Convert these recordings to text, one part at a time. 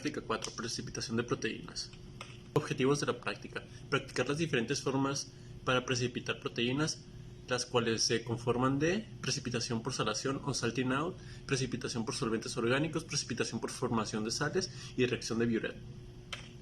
Práctica 4. Precipitación de proteínas. Objetivos de la práctica. Practicar las diferentes formas para precipitar proteínas, las cuales se conforman de precipitación por salación o salting out, precipitación por solventes orgánicos, precipitación por formación de sales y reacción de Biuret.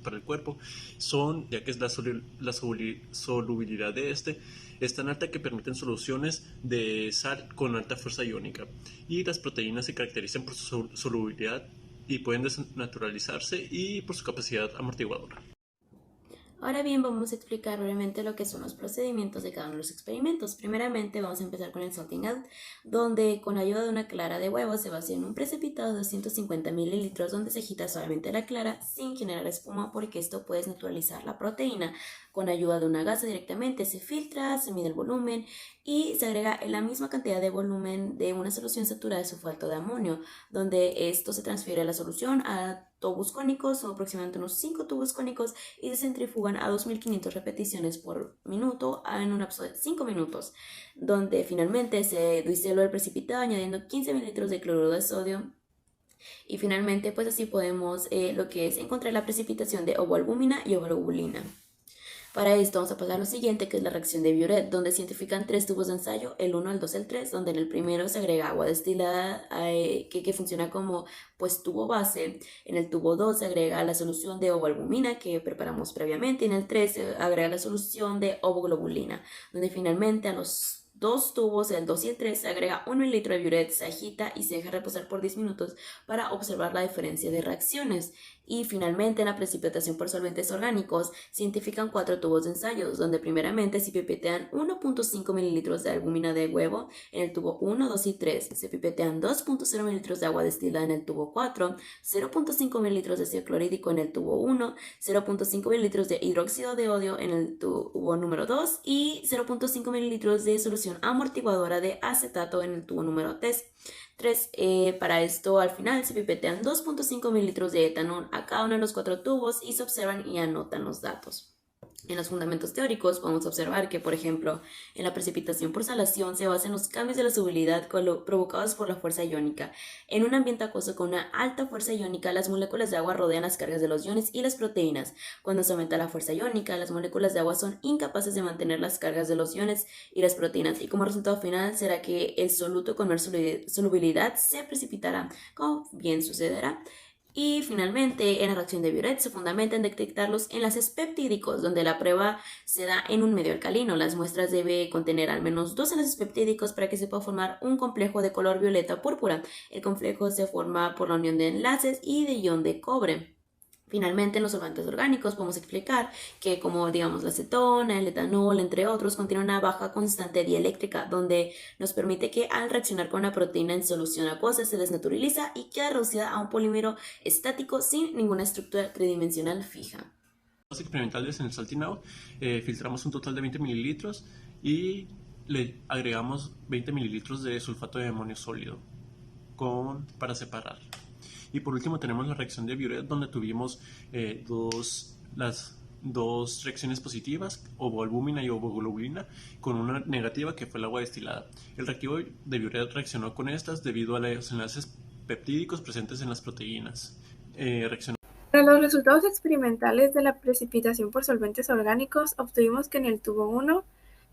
Para el cuerpo son, ya que es la solubilidad de es tan alta que permiten soluciones de sal con alta fuerza iónica, y las proteínas se caracterizan por su solubilidad y pueden desnaturalizarse y por su capacidad amortiguadora. Ahora bien, vamos a explicar brevemente lo que son los procedimientos de cada uno de los experimentos. Primeramente, vamos a empezar con el salting out, donde con ayuda de una clara de huevo se vacía en un precipitado de 250 mililitros donde se agita suavemente la clara sin generar espuma, porque esto puede desnaturalizar la proteína. Con ayuda de una gasa directamente se filtra, se mide el volumen y se agrega en la misma cantidad de volumen de una solución saturada de sulfato de amonio, donde esto se transfiere a la solución a tubos cónicos, o aproximadamente unos 5 tubos cónicos, y se centrifugan a 2500 repeticiones por minuto en un lapso de 5 minutos, donde finalmente se disolvió el precipitado añadiendo 15 mililitros de cloruro de sodio. Y finalmente, pues así podemos lo que es encontrar la precipitación de ovoalbúmina y ovoglobulina. Para esto vamos a pasar a lo siguiente, que es la reacción de Biuret, donde se identifican 3 tubos de ensayo, el 1, el 2, el 3, donde en el primero se agrega agua destilada que funciona como pues tubo base. En el tubo 2 se agrega la solución de ovoalbumina que preparamos previamente, y en el 3 se agrega la solución de ovoglobulina, donde finalmente a los dos tubos, el 2 y el 3, se agrega 1 mililitro de Biuret, se agita y se deja reposar por 10 minutos para observar la diferencia de reacciones. Y finalmente, en la precipitación por solventes orgánicos, se identifican 4 tubos de ensayos, donde primeramente se pipetean 1.5 mililitros de albúmina de huevo en el tubo 1, 2 y 3, se pipetean 2.0 mililitros de agua destilada en el tubo 4, 0.5 mililitros de ácido clorhídrico en el tubo 1, 0.5 mililitros de hidróxido de odio en el tubo número 2 y 0.5 mililitros de solución amortiguadora de acetato en el tubo número 3. Para esto al final se pipetean 2.5 mililitros de etanol a cada uno de los 4 tubos y se observan y anotan los datos. En los fundamentos teóricos podemos observar que, por ejemplo, en la precipitación por salación se basa en los cambios de la solubilidad provocados por la fuerza iónica. En un ambiente acuoso con una alta fuerza iónica, las moléculas de agua rodean las cargas de los iones y las proteínas. Cuando se aumenta la fuerza iónica, las moléculas de agua son incapaces de mantener las cargas de los iones y las proteínas, y como resultado final será que el soluto con menor solubilidad se precipitará, como bien sucederá. Y finalmente, en la reacción de Biuret se fundamenta en detectar los enlaces peptídicos, donde la prueba se da en un medio alcalino. Las muestras deben contener al menos 2 enlaces peptídicos para que se pueda formar un complejo de color violeta púrpura. El complejo se forma por la unión de enlaces y de ion de cobre. Finalmente, en los solventes orgánicos podemos explicar que, como digamos la acetona, el etanol, entre otros, contiene una baja constante dieléctrica, donde nos permite que al reaccionar con una proteína en solución acuosa se desnaturaliza y queda reducida a un polímero estático sin ninguna estructura tridimensional fija. Experimentales en el salting out, filtramos un total de 20 mililitros y le agregamos 20 mililitros de sulfato de amonio sólido para separar. Y por último tenemos la reacción de Biuret, donde tuvimos las dos reacciones positivas, ovoalbúmina y ovoglobulina, con una negativa que fue el agua destilada. El reactivo de Biuret reaccionó con estas debido a los enlaces peptídicos presentes en las proteínas. Para los resultados experimentales de la precipitación por solventes orgánicos, obtuvimos que en el tubo 1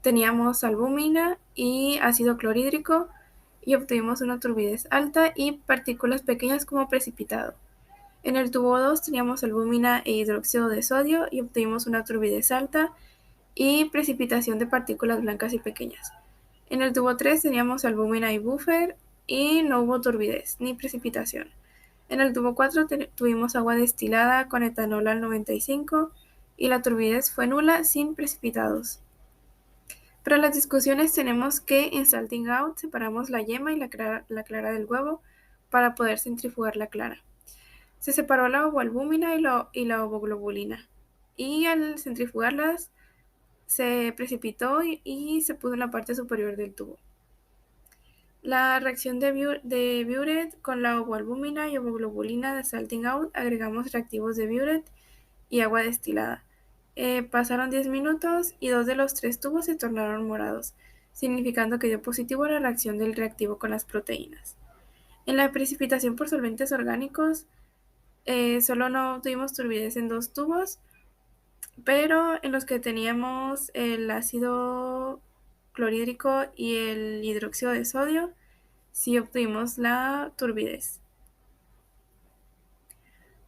teníamos albúmina y ácido clorhídrico, y obtuvimos una turbidez alta y partículas pequeñas como precipitado. En el tubo 2 teníamos albúmina e hidróxido de sodio y obtuvimos una turbidez alta y precipitación de partículas blancas y pequeñas. En el tubo 3 teníamos albúmina y buffer y no hubo turbidez ni precipitación. En el tubo 4 tuvimos agua destilada con etanol al 95 y la turbidez fue nula sin precipitados. Para las discusiones tenemos que en salting out separamos la yema y la clara del huevo para poder centrifugar la clara. Se separó la ovoalbúmina y la ovoglobulina, y al centrifugarlas se precipitó y se puso en la parte superior del tubo. La reacción de Biuret con la ovoalbúmina y ovoglobulina de salting out, agregamos reactivos de Biuret y agua destilada. Pasaron 10 minutos y 2 de los 3 tubos se tornaron morados, significando que dio positivo la reacción del reactivo con las proteínas. En la precipitación por solventes orgánicos Solo no tuvimos turbidez en 2 tubos, pero en los que teníamos el ácido clorhídrico y el hidróxido de sodio, sí obtuvimos la turbidez.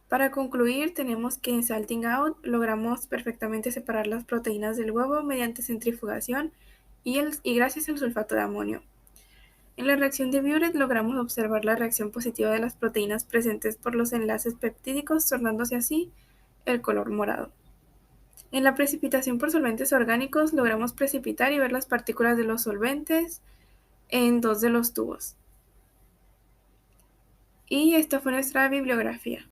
Para concluir, tenemos que en Salting Out logramos perfectamente separar las proteínas del huevo mediante centrifugación y gracias al sulfato de amonio. En la reacción de Biuret logramos observar la reacción positiva de las proteínas presentes por los enlaces peptídicos, tornándose así el color morado. En la precipitación por solventes orgánicos logramos precipitar y ver las partículas de los solventes en 2 de los tubos. Y esta fue nuestra bibliografía.